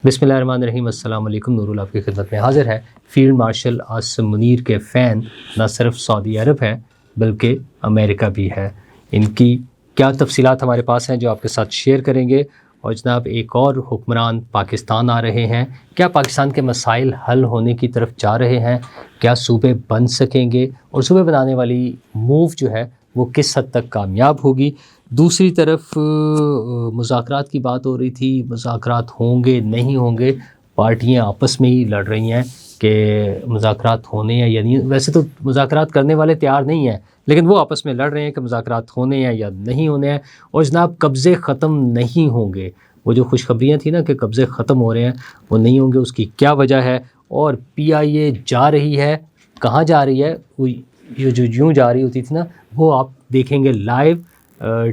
بسم اللہ الرحمن الرحیم۔ السلام علیکم۔ نور آپ کی خدمت میں حاضر ہے فیلڈ مارشل عاصم منیر کے فین نہ صرف سعودی عرب ہے بلکہ امریکہ بھی ہے۔ ان کی کیا تفصیلات ہمارے پاس ہیں جو آپ کے ساتھ شیئر کریں گے۔ اور جناب ایک اور حکمران پاکستان آ رہے ہیں، کیا پاکستان کے مسائل حل ہونے کی طرف جا رہے ہیں؟ کیا صوبے بن سکیں گے؟ اور صوبے بنانے والی موو جو ہے وہ کس حد تک کامیاب ہوگی؟ دوسری طرف مذاکرات کی بات ہو رہی تھی، مذاکرات ہوں گے نہیں ہوں گے، پارٹیاں آپس میں ہی لڑ رہی ہیں کہ مذاکرات ہونے ہیں یا نہیں۔ ویسے تو مذاکرات کرنے والے تیار نہیں ہیں، لیکن وہ آپس میں لڑ رہے ہیں کہ مذاکرات ہونے ہیں یا نہیں ہونے ہیں۔ اور جناب قبضے ختم نہیں ہوں گے، وہ جو خوشخبریاں تھیں نا کہ قبضے ختم ہو رہے ہیں وہ نہیں ہوں گے، اس کی کیا وجہ ہے؟ اور پی آئی اے جا رہی ہے، کہاں جا رہی ہے؟ وہ جو یوں جا رہی ہوتی تھی نا، وہ آپ دیکھیں گے لائیو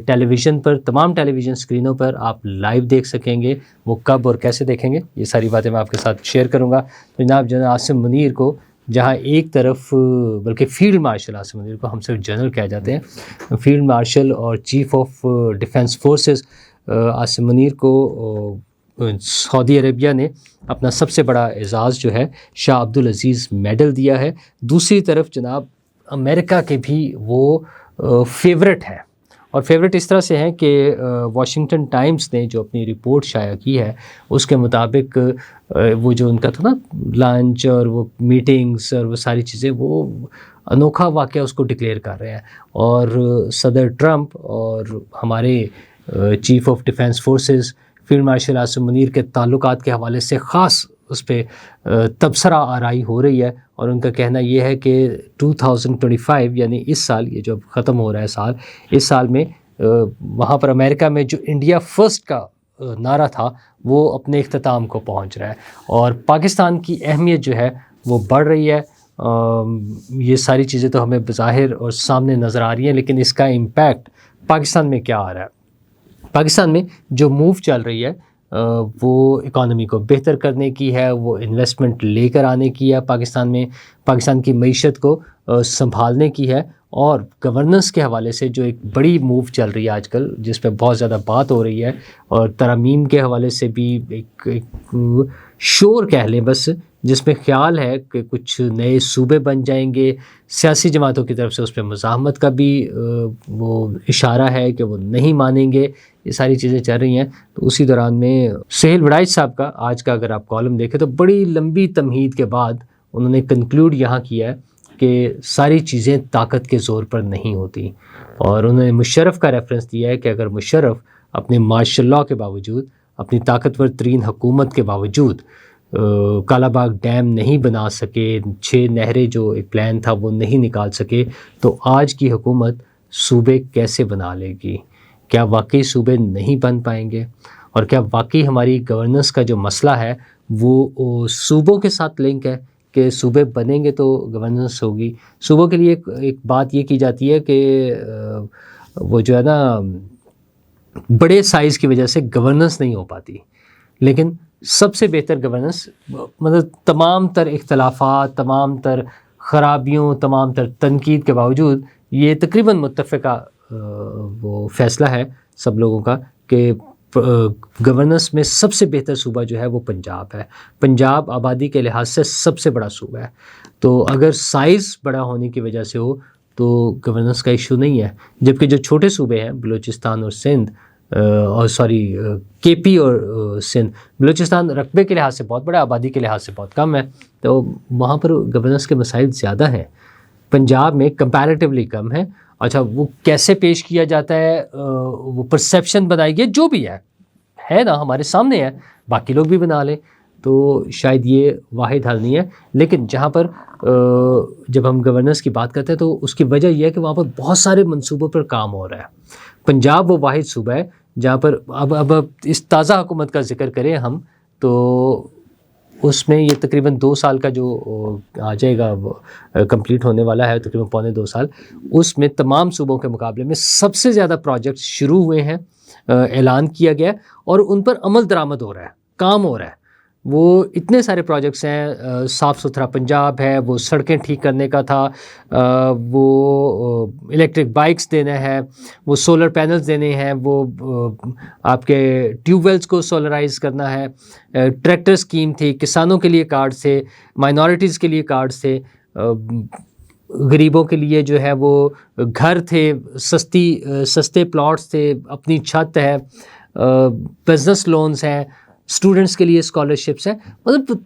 ٹیلی ویژن پر، تمام ٹیلی ویژن اسکرینوں پر آپ لائیو دیکھ سکیں گے۔ وہ کب اور کیسے دیکھیں گے یہ ساری باتیں میں آپ کے ساتھ شیئر کروں گا۔ تو جناب عاصم منیر کو جہاں ایک طرف بلکہ فیلڈ مارشل عاصم منیر کو ہم صرف جنرل کہہ جاتے ہیں، فیلڈ مارشل اور chief of defence forces Asim Munir کو سعودی عربیہ نے اپنا سب سے بڑا اعزاز جو ہے شاہ عبدالعزیز میڈل دیا ہے۔ دوسری طرف جناب امریکہ کے بھی وہ فیورٹ ہیں، اور فیورٹ اس طرح سے ہیں کہ واشنگٹن ٹائمز نے جو اپنی رپورٹ شائع کی ہے اس کے مطابق وہ جو ان کا تھا نا لنچ اور وہ میٹنگز اور وہ ساری چیزیں، وہ انوکھا واقعہ اس کو ڈکلیئر کر رہے ہیں۔ اور صدر ٹرمپ اور ہمارے chief of defence forces field marshal Asim Munir کے تعلقات کے حوالے سے خاص اس پہ تبصرہ آرائی ہو رہی ہے، اور ان کا کہنا یہ ہے کہ 2025 یعنی اس سال، یہ جو ختم ہو رہا ہے سال، اس سال میں وہاں پر امریکہ میں جو انڈیا فرسٹ کا نعرہ تھا وہ اپنے اختتام کو پہنچ رہا ہے، اور پاکستان کی اہمیت جو ہے وہ بڑھ رہی ہے۔ یہ ساری چیزیں تو ہمیں بظاہر اور سامنے نظر آ رہی ہیں، لیکن اس کا امپیکٹ پاکستان میں کیا آ رہا ہے؟ پاکستان میں جو موو چل رہی ہے وہ اکانومی کو بہتر کرنے کی ہے، وہ انویسٹمنٹ لے کر آنے کی ہے پاکستان میں، پاکستان کی معیشت کو سنبھالنے کی ہے۔ اور گورننس کے حوالے سے جو ایک بڑی موو چل رہی ہے آج کل، جس پہ بہت زیادہ بات ہو رہی ہے، اور ترامیم کے حوالے سے بھی ایک شور کہہ لیں بس، جس میں خیال ہے کہ کچھ نئے صوبے بن جائیں گے۔ سیاسی جماعتوں کی طرف سے اس پہ مزاحمت کا بھی وہ اشارہ ہے کہ وہ نہیں مانیں گے۔ یہ ساری چیزیں چل رہی ہیں، تو اسی دوران میں سہیل وڑائچ صاحب کا آج کا اگر آپ کالم دیکھیں تو بڑی لمبی تمہید کے بعد انہوں نے کنکلوڈ یہاں کیا ہے کہ ساری چیزیں طاقت کے زور پر نہیں ہوتی، اور انہوں نے مشرف کا ریفرنس دیا ہے کہ اگر مشرف اپنے مارشل لاء کے باوجود، اپنی طاقتور ترین حکومت کے باوجود کالا باغ ڈیم نہیں بنا سکے، 6 نہریں جو ایک پلان تھا وہ نہیں نکال سکے، تو آج کی حکومت صوبے کیسے بنا لے گی؟ کیا واقعی صوبے نہیں بن پائیں گے؟ اور کیا واقعی ہماری گورننس کا جو مسئلہ ہے وہ صوبوں کے ساتھ لنک ہے کہ صوبے بنیں گے تو گورننس ہوگی؟ صوبوں کے لیے ایک بات یہ کی جاتی ہے کہ وہ جو ہے نا بڑے سائز کی وجہ سے گورننس نہیں ہو پاتی، لیکن سب سے بہتر گورننس مطلب تمام تر اختلافات، تمام تر خرابیوں، تمام تر تنقید کے باوجود یہ تقریباً متفقہ وہ فیصلہ ہے سب لوگوں کا کہ گورننس میں سب سے بہتر صوبہ جو ہے وہ پنجاب ہے۔ پنجاب آبادی کے لحاظ سے سب سے بڑا صوبہ ہے، تو اگر سائز بڑا ہونے کی وجہ سے ہو تو گورننس کا ایشو نہیں ہے، جبکہ جو چھوٹے صوبے ہیں بلوچستان اور سندھ اور کے پی اور سندھ، بلوچستان رقبے کے لحاظ سے بہت بڑا، آبادی کے لحاظ سے بہت کم ہے، تو وہاں پر گورننس کے مسائل زیادہ ہیں، پنجاب میں کمپیریٹیولی کم ہے۔ اچھا وہ کیسے پیش کیا جاتا ہے، وہ پرسیپشن بنائی گئی جو بھی ہے نا ہمارے سامنے ہے، باقی لوگ بھی بنا لیں، تو شاید یہ واحد حل نہیں ہے۔ لیکن جہاں پر جب ہم گورننس کی بات کرتے ہیں تو اس کی وجہ یہ ہے کہ وہاں پر بہت سارے منصوبوں پر کام ہو رہا ہے۔ پنجاب وہ واحد صوبہ ہے جہاں پر اب اس تازہ حکومت کا ذکر کریں ہم تو اس میں یہ تقریباً 2 سال کا جو آ جائے گا، کمپلیٹ ہونے والا ہے تقریباً پونے 2 سال، اس میں تمام صوبوں کے مقابلے میں سب سے زیادہ پروجیکٹس شروع ہوئے ہیں، اعلان کیا گیا ہے، اور ان پر عمل درآمد ہو رہا ہے، کام ہو رہا ہے۔ وہ اتنے سارے پروجیکٹس ہیں، صاف ستھرا پنجاب ہے، وہ سڑکیں ٹھیک کرنے کا تھا، وہ الیکٹرک بائکس دینا ہے، وہ سولر پینلز دینے ہیں، وہ آپ کے ٹیوب ویلز کو سولرائز کرنا ہے، ٹریکٹر اسکیم تھی، کسانوں کے لیے کارڈز تھے، مائنورٹیز کے لیے کارڈز تھے، غریبوں کے لیے جو ہے وہ گھر تھے، سستے پلاٹس تھے، اپنی چھت ہے، بزنس لونز ہیں، اسٹوڈنٹس کے لیے اسکالرشپس ہیں. مطلب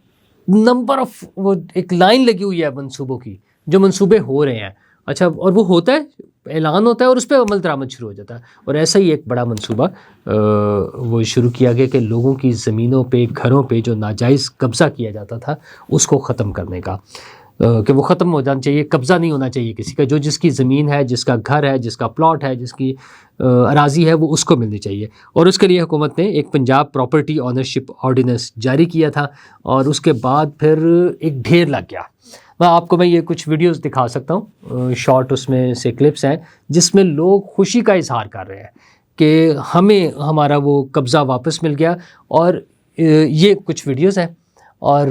نمبر آف، وہ ایک لائن لگی ہوئی ہے منصوبوں کی، جو منصوبے ہو رہے ہیں. اچھا، اور وہ ہوتا ہے، اعلان ہوتا ہے اور اس پہ عمل درآمد شروع ہو جاتا ہے. اور ایسا ہی ایک بڑا منصوبہ وہ شروع کیا گیا کہ لوگوں کی زمینوں پہ، گھروں پہ جو ناجائز قبضہ کیا جاتا تھا اس کو ختم کرنے کا، کہ وہ ختم ہو جانا چاہیے، قبضہ نہیں ہونا چاہیے کسی کا. جو جس کی زمین ہے، جس کا گھر ہے، جس کا پلاٹ ہے، جس کی اراضی ہے، وہ اس کو ملنی چاہیے. اور اس کے لیے حکومت نے ایک پنجاب پراپرٹی آنرشپ آرڈیننس جاری کیا تھا، اور اس کے بعد پھر ایک ڈھیر لگ گیا. آپ کو میں یہ کچھ ویڈیوز دکھا سکتا ہوں، شارٹ اس میں سے کلپس ہیں جس میں لوگ خوشی کا اظہار کر رہے ہیں کہ ہمیں ہمارا وہ قبضہ واپس مل گیا. اور یہ کچھ ویڈیوز ہیں. اور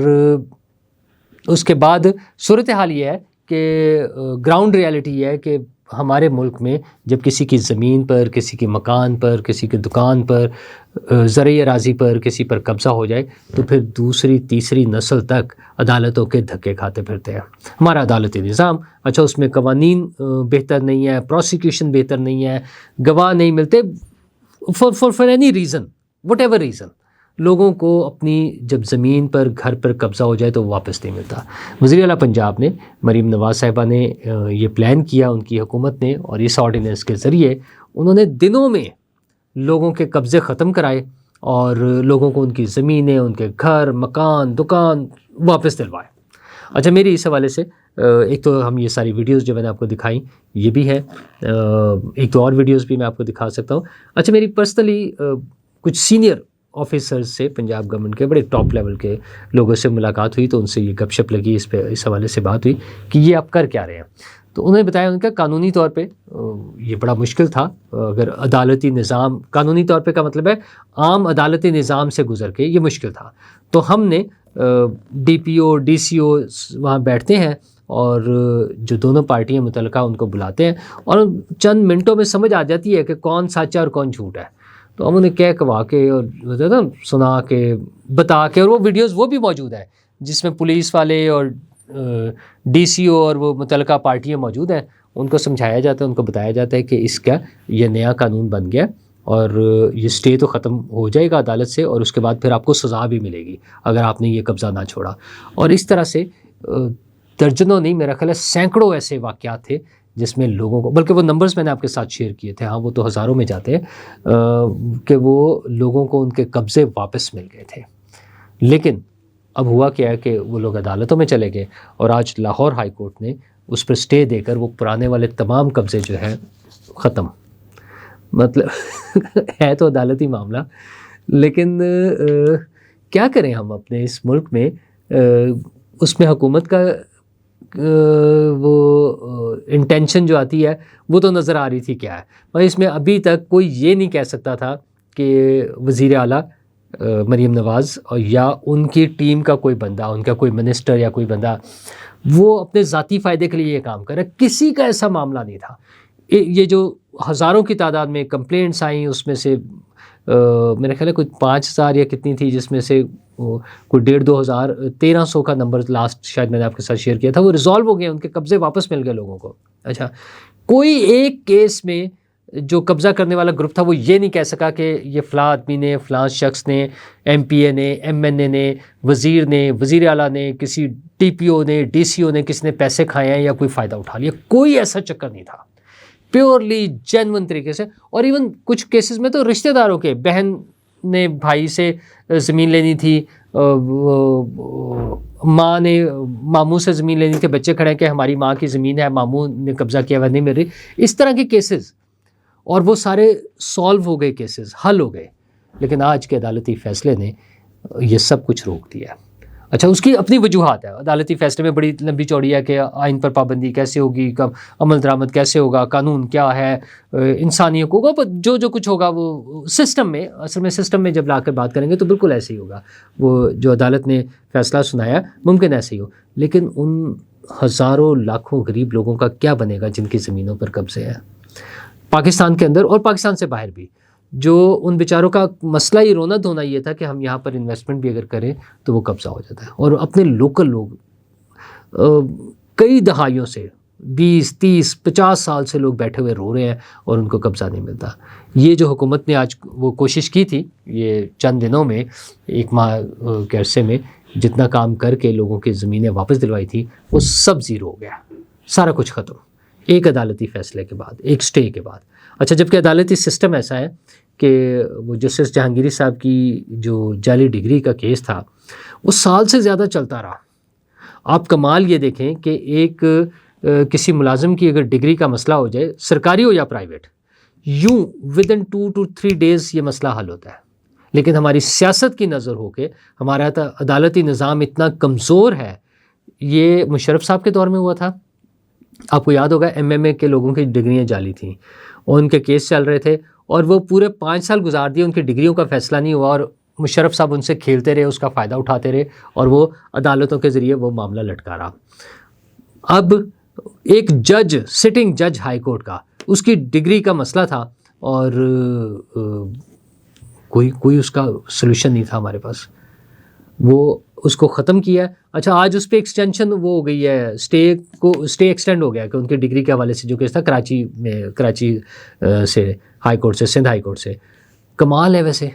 اس کے بعد صورتحال یہ ہے کہ گراؤنڈ ریالٹی یہ ہے کہ ہمارے ملک میں جب کسی کی زمین پر، کسی کے مکان پر، کسی کی دکان پر، زرعی اراضی پر کسی پر قبضہ ہو جائے تو پھر دوسری تیسری نسل تک عدالتوں کے دھکے کھاتے پھرتے ہیں. ہمارا عدالتی نظام، اچھا اس میں قوانین بہتر نہیں ہے، پروسیکیوشن بہتر نہیں ہے، گواہ نہیں ملتے، for any reason, what ever reason, لوگوں کو اپنی جب زمین پر، گھر پر قبضہ ہو جائے تو واپس نہیں ملتا. وزیر اعلیٰ پنجاب نے، مریم نواز صاحبہ نے یہ پلان کیا، ان کی حکومت نے، اور اس آرڈیننس کے ذریعے انہوں نے دنوں میں لوگوں کے قبضے ختم کرائے اور لوگوں کو ان کی زمینیں، ان کے گھر، مکان، دکان واپس دلوائے. اچھا، میری اس حوالے سے ایک تو ہم یہ ساری ویڈیوز جو میں نے آپ کو دکھائیں یہ بھی ہے، ایک تو اور ویڈیوز بھی میں آپ کو دکھا سکتا ہوں. اچھا، میری پرسنلی کچھ سینئر آفیسرز سے، پنجاب گورنمنٹ کے بڑے ٹاپ لیول کے لوگوں سے ملاقات ہوئی تو ان سے یہ گپ شپ لگی، اس حوالے سے بات ہوئی کہ یہ آپ کر کیا رہے ہیں. تو انہوں نے بتایا ان کا قانونی طور پہ یہ بڑا مشکل تھا. اگر عدالتی نظام، قانونی طور پہ کا مطلب ہے عام عدالتی نظام سے گزر کے، یہ مشکل تھا. تو ہم نے ڈی پی او، ڈی سی او وہاں بیٹھتے ہیں اور جو دونوں پارٹیاں متعلقہ ان کو بلاتے ہیں اور چند منٹوں میں سمجھ آ جاتی ہے کہ کون سچ ہے اور کون جھوٹ ہے. تو ہم انہیں کہہ کوا کے اور سنا کے، بتا کے، اور وہ ویڈیوز وہ بھی موجود ہیں جس میں پولیس والے اور ڈی سی او اور وہ متعلقہ پارٹیاں موجود ہیں، ان کو سمجھایا جاتا ہے، ان کو بتایا جاتا ہے کہ اس کا یہ نیا قانون بن گیا اور یہ اسٹے تو ختم ہو جائے گا عدالت سے، اور اس کے بعد پھر آپ کو سزا بھی ملے گی اگر آپ نے یہ قبضہ نہ چھوڑا. اور اس طرح سے درجنوں نہیں، میرا خیال ہے سینکڑوں ایسے واقعات تھے جس میں لوگوں کو، بلکہ وہ نمبرز میں نے آپ کے ساتھ شیئر کیے تھے، ہاں وہ تو ہزاروں میں جاتے ہیں، کہ وہ لوگوں کو ان کے قبضے واپس مل گئے تھے. لیکن اب ہوا کیا ہے کہ وہ لوگ عدالتوں میں چلے گئے اور آج لاہور ہائی کورٹ نے اس پر سٹے دے کر وہ پرانے والے تمام قبضے جو ہیں ختم. مطلب ہے تو عدالتی معاملہ، لیکن کیا کریں ہم اپنے اس ملک میں. اس میں حکومت کا وہ انٹینشن جو آتی ہے وہ تو نظر آ رہی تھی کیا ہے. اور اس میں ابھی تک کوئی یہ نہیں کہہ سکتا تھا کہ وزیر اعلیٰ مریم نواز یا ان کی ٹیم کا کوئی بندہ، ان کا کوئی منسٹر یا کوئی بندہ، وہ اپنے ذاتی فائدے کے لیے یہ کام کر رہا ہے. کسی کا ایسا معاملہ نہیں تھا. یہ جو ہزاروں کی تعداد میں کمپلینٹس آئیں، اس میں سے میرا خیال ہے کوئی 5,000 یا کتنی تھی، جس میں سے کوئی 1,500-2,000 1,300 کا نمبر لاسٹ شاید میں نے آپ کے ساتھ شیئر کیا تھا، وہ ریزالو ہو گئے، ان کے قبضے واپس مل گئے لوگوں کو. اچھا، کوئی ایک کیس میں جو قبضہ کرنے والا گروپ تھا وہ یہ نہیں کہہ سکا کہ یہ فلاں آدمی نے، فلاں شخص نے، ایم پی اے نے، ایم این اے نے، وزیر نے، وزیر اعلیٰ نے، کسی ٹی پی او نے، ڈی سی او نے کسی نے پیسے کھائے ہیں یا کوئی فائدہ اٹھا لیا. کوئی ایسا چکر نہیں تھا، پیورلی جینون طریقے سے. اور ایون کچھ کیسز میں تو رشتہ داروں کے، بہن نے بھائی سے زمین لینی تھی، ماں نے ماموں سے زمین لینی تھی، بچے کھڑے ہیں کہ ہماری ماں کی زمین ہے، ماموں نے قبضہ کیا ہوا نہیں میری، اس طرح کے کیسز. اور وہ سارے سالو ہو گئے، کیسز حل ہو گئے. لیکن آج کے عدالتی فیصلے نے یہ سب کچھ روک دیا. اچھا اس کی اپنی وجوہات ہے، عدالتی فیصلے میں بڑی لمبی چوڑی ہے کہ آئین پر پابندی کیسے ہوگی، کب عمل درآمد کیسے ہوگا، قانون کیا ہے، انسانی حقوق کا جو کچھ ہوگا وہ سسٹم میں، اصل میں سسٹم میں جب لا کر بات کریں گے تو بالکل ایسے ہی ہوگا، وہ جو عدالت نے فیصلہ سنایا ممکن ایسے ہی ہو، لیکن ان ہزاروں لاکھوں غریب لوگوں کا کیا بنے گا جن کی زمینوں پر قبضے ہیں پاکستان کے اندر اور پاکستان سے باہر بھی، جو ان بیچاروں کا مسئلہ ہی رونا دھونا یہ تھا کہ ہم یہاں پر انویسٹمنٹ بھی اگر کریں تو وہ قبضہ ہو جاتا ہے، اور اپنے لوکل لوگ کئی دہائیوں سے 20 30 50 سال سے لوگ بیٹھے ہوئے رو رہے ہیں اور ان کو قبضہ نہیں ملتا۔ یہ جو حکومت نے آج وہ کوشش کی تھی یہ چند دنوں میں، 1 ماہ کے عرصے میں جتنا کام کر کے لوگوں کی زمینیں واپس دلوائی تھی وہ سب زیرو ہو گیا، سارا کچھ ختم، ایک عدالتی فیصلے کے بعد، ایک سٹے کے بعد۔ اچھا جبکہ عدالتی سسٹم ایسا ہے کہ وہ جسٹس جہانگیری صاحب کی جو جعلی ڈگری کا کیس تھا وہ سال سے زیادہ چلتا رہا۔ آپ کمال یہ دیکھیں کہ ایک کسی ملازم کی اگر ڈگری کا مسئلہ ہو جائے، سرکاری ہو یا پرائیویٹ، یوں ودن 2 to 3 days یہ مسئلہ حل ہوتا ہے، لیکن ہماری سیاست کی نظر ہو کے ہمارا عدالتی نظام اتنا کمزور ہے۔ یہ مشرف صاحب کے دور میں ہوا تھا، آپ کو یاد ہوگا MMA کے لوگوں کی ڈگریاں جعلی تھیں اور ان کے کیس چل رہے تھے اور وہ پورے 5 سال گزار دیے، ان کی ڈگریوں کا فیصلہ نہیں ہوا اور مشرف صاحب ان سے کھیلتے رہے، اس کا فائدہ اٹھاتے رہے اور وہ عدالتوں کے ذریعے وہ معاملہ لٹکا رہا۔ اب ایک جج، سٹنگ جج ہائی کورٹ کا، اس کی ڈگری کا مسئلہ تھا اور کوئی اس کا سلوشن نہیں تھا ہمارے پاس، وہ اس کو ختم کیا۔ اچھا آج اس پہ ایکسٹینشن وہ ہو گئی ہے، اسٹے ایکسٹینڈ ہو گیا کہ ان کی ڈگری کے حوالے سے جو کیس تھا کراچی سے ہائی کورٹ سے، سندھ ہائی کورٹ سے۔ کمال ہے ویسے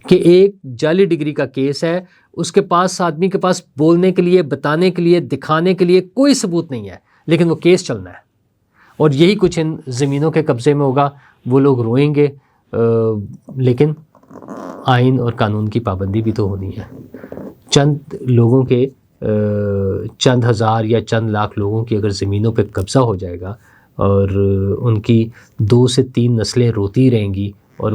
کہ ایک جعلی ڈگری کا کیس ہے، اس کے پاس آدمی کے پاس بولنے کے لیے، بتانے کے لیے، دکھانے کے لیے کوئی ثبوت نہیں ہے، لیکن وہ کیس چلنا ہے، اور یہی کچھ ان زمینوں کے قبضے میں ہوگا۔ وہ لوگ روئیں گے، لیکن آئین اور قانون کی پابندی بھی تو ہونی ہے۔ چند لوگوں کے، چند ہزار یا چند لاکھ لوگوں کی اگر زمینوں پہ قبضہ ہو جائے گا اور ان کی 2 سے 3 نسلیں روتی رہیں گی، اور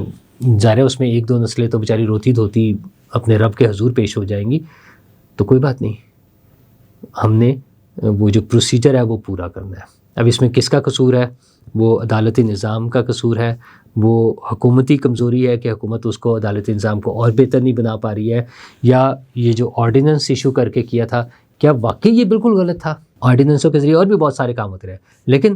ظاہر ہے اس میں 1-2 نسلیں تو بیچاری روتی دھوتی اپنے رب کے حضور پیش ہو جائیں گی، تو کوئی بات نہیں، ہم نے وہ جو پروسیجر ہے وہ پورا کرنا ہے۔ اب اس میں کس کا قصور ہے؟ وہ عدالتی نظام کا قصور ہے، وہ حکومتی کمزوری ہے کہ حکومت اس کو عدالتی نظام کو اور بہتر نہیں بنا پا رہی ہے، یا یہ جو آرڈیننس ایشو کر کے کیا تھا کیا واقعی یہ بالکل غلط تھا؟ آرڈیننسوں کے ذریعے اور بھی بہت سارے کام ہوتے رہے، لیکن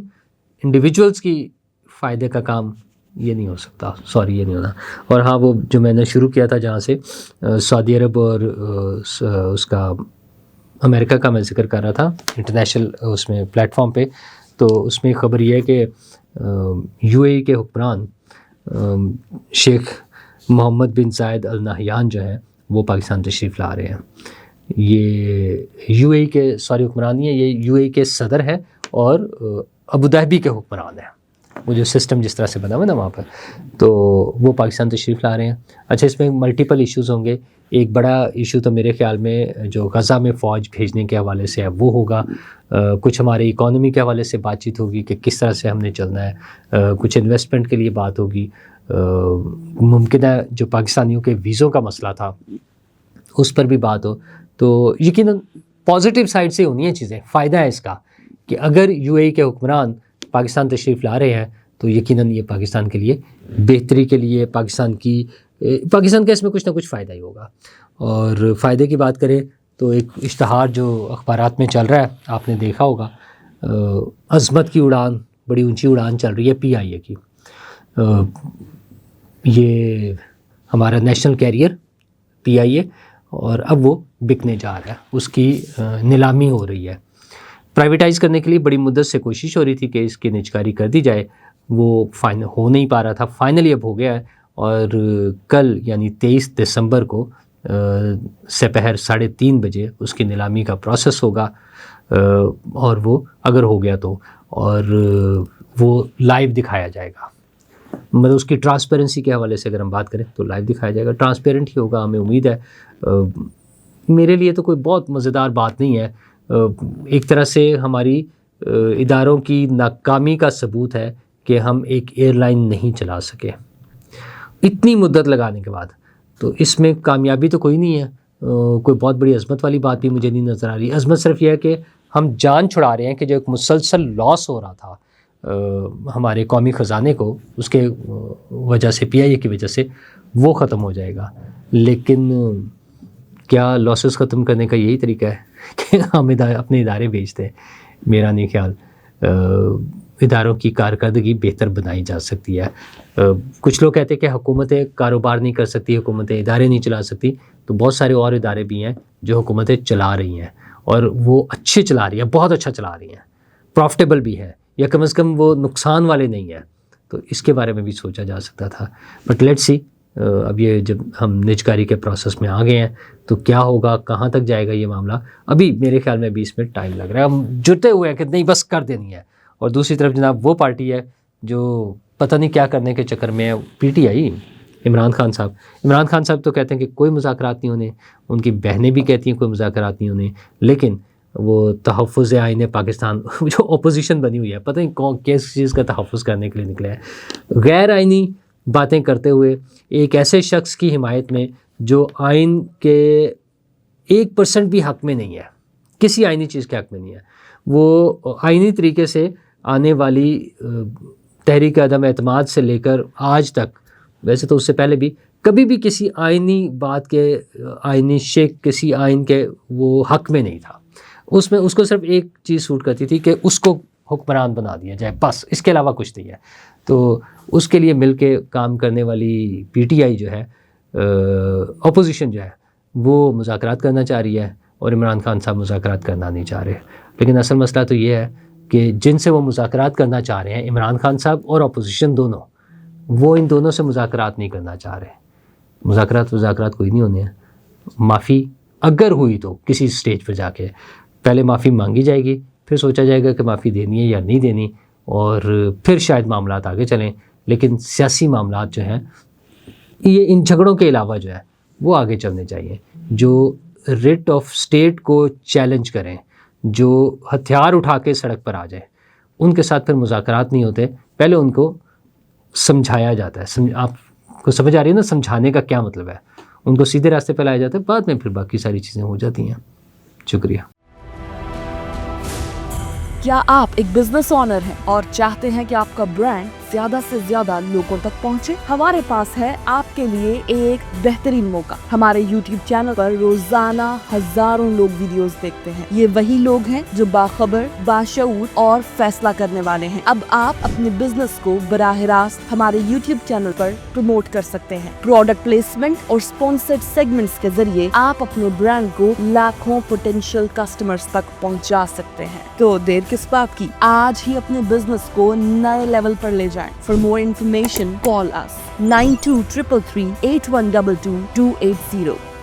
انڈیویجولز کی فائدے کا کام یہ نہیں ہو سکتا، سوری یہ نہیں ہونا۔ اور ہاں وہ جو میں نے شروع کیا تھا جہاں سے سعودی عرب اور اس کا امریکہ کا میں ذکر کر رہا تھا انٹرنیشنل اس میں پلیٹ فارم پہ، تو اس میں خبر یہ ہے کہ UAE کے حکمران شیخ محمد بن زائد ال نہیان جو ہیں وہ پاکستان تشریف لا رہے ہیں۔ یہ UAE کے حکمران نہیں ہے، یہ UAE کے صدر ہیں اور ابوظہبی کے حکمران ہیں، وہ جو سسٹم جس طرح سے بنا ہوا نا وہاں پر، تو وہ پاکستان تشریف لا رہے ہیں۔ اچھا اس میں ملٹیپل ایشوز ہوں گے، ایک بڑا ایشو تو میرے خیال میں جو غزہ میں فوج بھیجنے کے حوالے سے ہے وہ ہوگا، کچھ ہمارے اکانومی کے حوالے سے بات چیت ہوگی کہ کس طرح سے ہم نے چلنا ہے، کچھ انویسٹمنٹ کے لیے بات ہوگی، ممکنہ جو پاکستانیوں کے ویزوں کا مسئلہ تھا اس پر بھی بات ہو، تو یقیناً پازیٹیو سائڈ سے ہونی ہیں چیزیں، فائدہ ہے اس کا کہ اگر UAE کے حکمران پاکستان تشریف لا رہے ہیں تو یقیناً یہ پاکستان کے لیے بہتری کے لیے، پاکستان کا اس میں کچھ نہ کچھ فائدہ ہی ہوگا۔ اور فائدے کی بات کریں تو ایک اشتہار جو اخبارات میں چل رہا ہے آپ نے دیکھا ہوگا، عظمت کی اڑان، بڑی اونچی اڑان چل رہی ہے PIA کی، یہ ہمارا نیشنل کیریئر PIA، اور اب وہ بکنے جا رہا ہے، اس کی نیلامی ہو رہی ہے۔ پرائیویٹائز کرنے کے لیے بڑی مدت سے کوشش ہو رہی تھی کہ اس کی نجکاری کر دی جائے، وہ ہو نہیں پا رہا تھا، فائنلی اب ہو گیا ہے، اور کل یعنی 23 دسمبر کو سپہر 3:30 بجے اس کی نیلامی کا پروسیس ہوگا، اور وہ اگر ہو گیا تو، اور وہ لائیو دکھایا جائے گا، مطلب اس کی ٹرانسپیرنسی کے حوالے سے اگر ہم بات کریں تو لائیو دکھایا جائے گا، ٹرانسپیرنٹ ہی ہوگا، ہمیں امید ہے۔ میرے لیے تو کوئی بہت مزیدار بات نہیں ہے، ایک طرح سے ہماری اداروں کی ناکامی کا ثبوت ہے کہ ہم ایک ایئر لائن نہیں چلا سکے اتنی مدت لگانے کے بعد، تو اس میں کامیابی تو کوئی نہیں ہے، کوئی بہت بڑی عظمت والی بات بھی مجھے نہیں نظر آ رہی. عظمت صرف یہ ہے کہ ہم جان چھڑا رہے ہیں کہ جو ایک مسلسل لاس ہو رہا تھا ہمارے قومی خزانے کو، اس کے وجہ سے پی آئی اے کی وجہ سے، وہ ختم ہو جائے گا. لیکن کیا لاسز ختم کرنے کا یہی طریقہ ہے کہ ہم اپنے ادارے بیچ دیں؟ میرا نہیں خیال. اداروں کی کارکردگی بہتر بنائی جا سکتی ہے. کچھ لوگ کہتے ہیں کہ حکومتیں کاروبار نہیں کر سکتی، حکومتیں ادارے نہیں چلا سکتی، تو بہت سارے اور ادارے بھی ہیں جو حکومتیں چلا رہی ہیں، اور وہ اچھے چلا رہی ہیں، بہت اچھا چلا رہی ہیں، پروفٹیبل بھی ہے، یا کم از کم وہ نقصان والے نہیں ہیں. تو اس کے بارے میں بھی سوچا جا سکتا تھا. بٹ لیٹس سی، اب یہ جب ہم نجکاری کے پروسیس میں آ گئے ہیں تو کیا ہوگا، کہاں تک جائے گا یہ معاملہ، ابھی میرے خیال میں 20 منٹ ٹائم لگ رہا ہے. ہم جٹے ہوئے ہیں کہ نہیں بس کر دینی ہے. اور دوسری طرف جناب وہ پارٹی ہے جو پتہ نہیں کیا کرنے کے چکر میں ہے، P T I. Imran Khan صاحب تو کہتے ہیں کہ کوئی مذاکرات نہیں ہونے، ان کی بہنیں بھی کہتی ہیں کوئی مذاکرات نہیں ہونے، لیکن وہ تحفظ آئین پاکستان جو اپوزیشن بنی ہوئی ہے، پتہ نہیں کس چیز کا تحفظ کرنے کے لیے نکلے ہیں، غیر آئینی باتیں کرتے ہوئے ایک ایسے شخص کی حمایت میں جو آئین کے 1% بھی حق میں نہیں ہے، کسی آئینی چیز کے حق میں نہیں ہے. وہ آئینی طریقے سے آنے والی تحریک عدم اعتماد سے لے کر آج تک، ویسے تو اس سے پہلے بھی، کبھی بھی کسی آئینی بات کے، آئینی شیخ کسی آئین کے وہ حق میں نہیں تھا. اس کو صرف ایک چیز سوٹ کرتی تھی کہ اس کو حکمران بنا دیا جائے، بس اس کے علاوہ کچھ نہیں ہے. تو اس کے لیے مل کے کام کرنے والی پی ٹی آئی جو ہے، اپوزیشن جو ہے، وہ مذاکرات کرنا چاہ رہی ہے، اور عمران خان صاحب مذاکرات کرنا نہیں چاہ رہے. لیکن اصل مسئلہ تو یہ ہے کہ جن سے وہ مذاکرات کرنا چاہ رہے ہیں، عمران خان صاحب اور اپوزیشن دونوں، وہ ان دونوں سے مذاکرات نہیں کرنا چاہ رہے. مذاکرات کوئی نہیں ہونے ہیں. معافی اگر ہوئی تو کسی سٹیج پہ جا کے پہلے معافی مانگی جائے گی، پھر سوچا جائے گا کہ معافی دینی ہے یا نہیں دینی، اور پھر شاید معاملات آگے چلیں. لیکن سیاسی معاملات جو ہیں، یہ ان جھگڑوں کے علاوہ جو ہے وہ آگے چلنے چاہیے، جو ریٹ آف اسٹیٹ کو چیلنج کریں، جو ہتھیار اٹھا کے سڑک پر آ جائیں. ان کے ساتھ پھر مذاکرات نہیں ہوتے، پہلے ان کو سمجھایا جاتا ہے. آپ کو سمجھ آ رہی ہے نا سمجھانے کا کیا مطلب ہے؟ ان کو سیدھے راستے پہ لایا جاتا ہے، بعد میں پھر باقی ساری چیزیں ہو جاتی ہیں. شکریہ. کیا آپ ایک بزنس اونر ہیں اور چاہتے ہیں کہ آپ کا برانڈ زیادہ سے زیادہ لوگوں تک پہنچے؟ ہمارے پاس ہے آپ کے لیے ایک بہترین موقع. ہمارے یوٹیوب چینل پر روزانہ ہزاروں لوگ ویڈیوز دیکھتے ہیں. یہ وہی لوگ ہیں جو باخبر، باشعور اور فیصلہ کرنے والے ہیں. اب آپ اپنے بزنس کو براہ راست ہمارے یوٹیوب چینل پر پروموٹ کر سکتے ہیں. پروڈکٹ پلیسمنٹ اور اسپانسرڈ سیگمنٹس کے ذریعے آپ اپنے برانڈ کو لاکھوں پوٹینشیل کسٹمرز تک پہنچا سکتے ہیں. تو دیر کس بات کی، آج ہی اپنے بزنس کو نئے لیول پر لے جائیں. For more information, call us 923338122280.